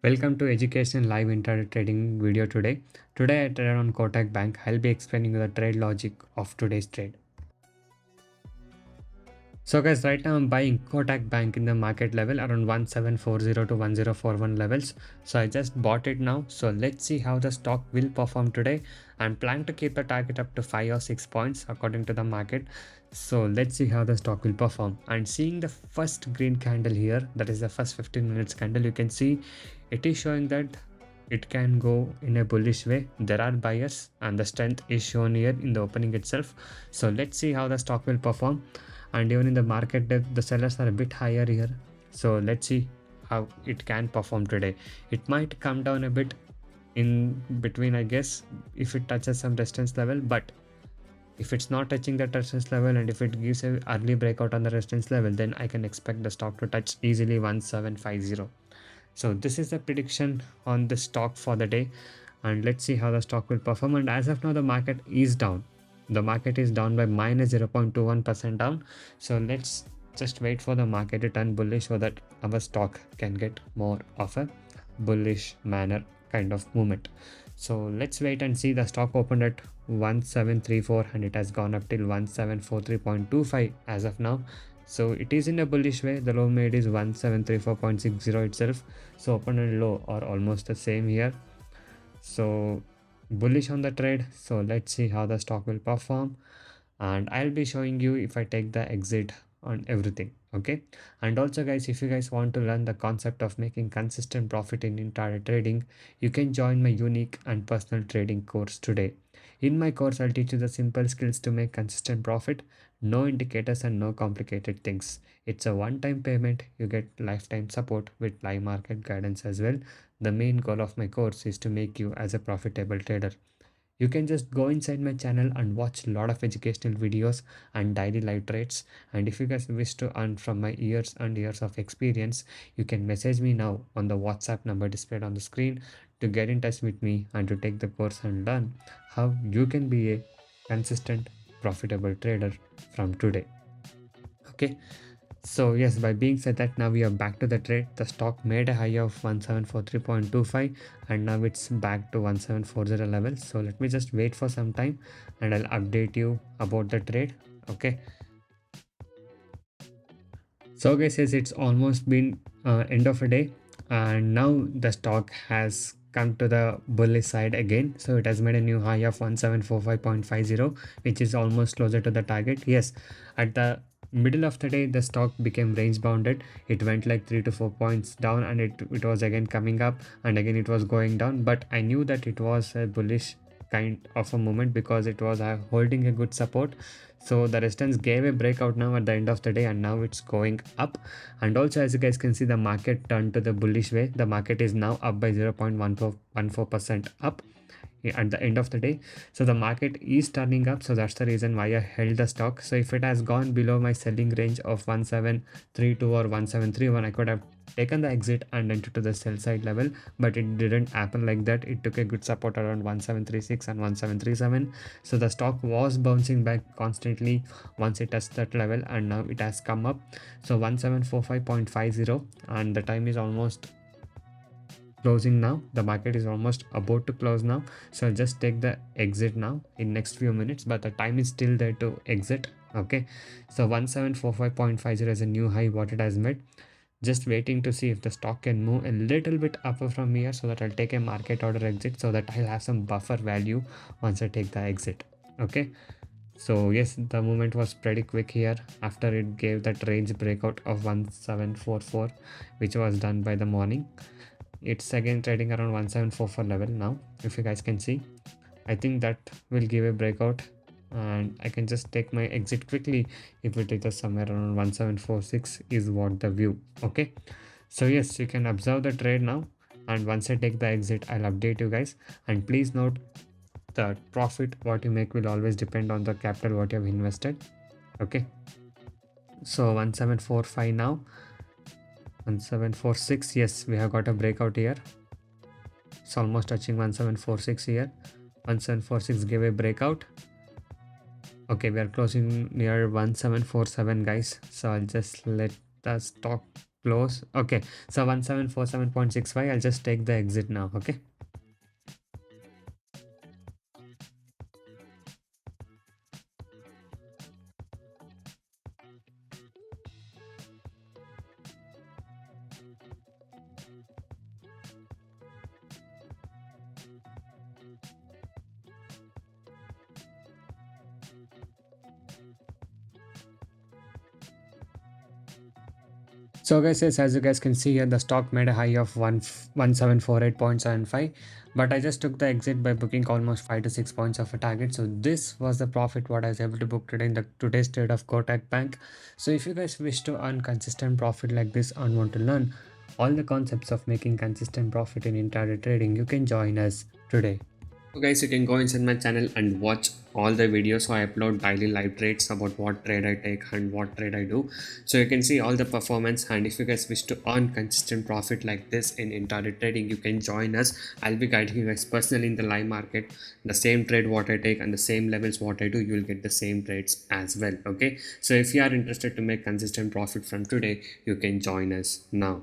Welcome to Education Live Intraday Trading video today. Today I trade on Kotak Bank. I'll be explaining you the trade logic of today's trade. So guys, right now I'm buying Kotak Bank in the market level around 1740 to 1041 levels. So I just bought it now. So let's see how the stock will perform today. I'm planning to keep the target up to 5 or 6 points according to the market. So let's see how the stock will perform. And seeing the first green candle here, that is the first 15 minutes candle, you can see it is showing that it can go in a bullish way. There are buyers and the strength is shown here in the opening itself. So let's see how the stock will perform. And even in the market depth, the sellers are a bit higher here. So let's see how it can perform today. It might come down a bit in between, I guess, if it touches some resistance level, but if it's not touching that resistance level and if it gives a early breakout on the resistance level, then I can expect the stock to touch easily 1750. So this is the prediction on the stock for the day, and let's see how the stock will perform. And as of now, the market is down. The market is down by minus 0.21% down. So let's just wait for the market to turn bullish so that our stock can get more of a bullish manner kind of movement. So let's wait and see. The stock opened at 1734 and it has gone up till 1743.25 as of now. So it is in a bullish way. The low made is 1734.60 itself. So open and low are almost the same here. So bullish on the trade. So let's see how the stock will perform. And I'll be showing you if I take the exit on everything. Okay. And also guys, if you guys want to learn the concept of making consistent profit in intraday trading, you can join my unique and personal trading course today. In my course, I'll teach you the simple skills to make consistent profit, no indicators and no complicated things. It's a one-time payment. You get lifetime support with live market guidance as well. The main goal of my course is to make you as a profitable trader. You can just go inside my channel and watch a lot of educational videos and daily live trades. And if you guys wish to earn from my years and years of experience, you can message me now on the WhatsApp number displayed on the screen to get in touch with me and to take the course and learn how you can be a consistent, profitable trader from today. Okay. So yes, by being said that, now we are back to the trade. The stock made a high of 1743.25 and now it's back to 1740 level. So let me just wait for some time and I'll update you about the trade. Okay. So guys, yes, it's almost been end of a day and now the stock has come to the bullish side again. So it has made a new high of 1745.50, which is almost closer to the target. Yes, at the middle of the day the stock became range bounded. It went like 3 to 4 points down and it was again coming up and again it was going down, but I knew that it was a bullish kind of a moment because it was holding a good support. So the resistance gave a breakout now at the end of the day and now it's going up. And also, as you guys can see, the market turned to the bullish way. The market is now up by 0.14% up at the end of the day. So the market is turning up, so that's the reason why I held the stock. So if it has gone below my selling range of 1732 or 1731, I could have taken the exit and entered to the sell side level, but it didn't happen like that. It took a good support around 1736 and 1737. So the stock was bouncing back constantly once it touched that level and now it has come up. So 1745.50 and the time is almost closing now. The market is almost about to close now, so I'll just take the exit now in next few minutes, but the time is still there to exit. Okay, so 1745.50 is a new high what it has made. Just waiting to see if the stock can move a little bit upper from here so that I'll take a market order exit so that I'll have some buffer value once I take the exit. Okay, so yes, the movement was pretty quick here after it gave that range breakout of 1744, which was done by the morning. It's again trading around 1744 level now. If you guys can see, I think that will give a breakout and I can just take my exit quickly if it is somewhere around 1746 is what the view. Okay, so yes, you can observe the trade now, and once I take the exit I'll update you guys. And please note, the profit what you make will always depend on the capital what you have invested. Okay, so 1745 now, 1746. Yes, we have got a breakout here. It's almost touching 1746 here. 1746 gave a breakout. Okay, we are closing near 1747 guys, so I'll just let the stock close. Okay, so 1747.65. I'll just take the exit now. Okay. So guys, yes, as you guys can see here, the stock made a high of 1748.75, but I just took the exit by booking almost 5 to 6 points of a target. So this was the profit what I was able to book today in the today's trade of Kotak Bank. So if you guys wish to earn consistent profit like this and want to learn all the concepts of making consistent profit in intraday trading, you can join us today. So guys, you can go inside my channel and watch all the videos. So I upload daily live trades about what trade I take and what trade I do. So you can see all the performance, and if you guys wish to earn consistent profit like this in intraday trading, you can join us. I'll be guiding you guys personally in the live market. The same trade what I take and the same levels what I do, you will get the same trades as well. Okay. So if you are interested to make consistent profit from today, you can join us now.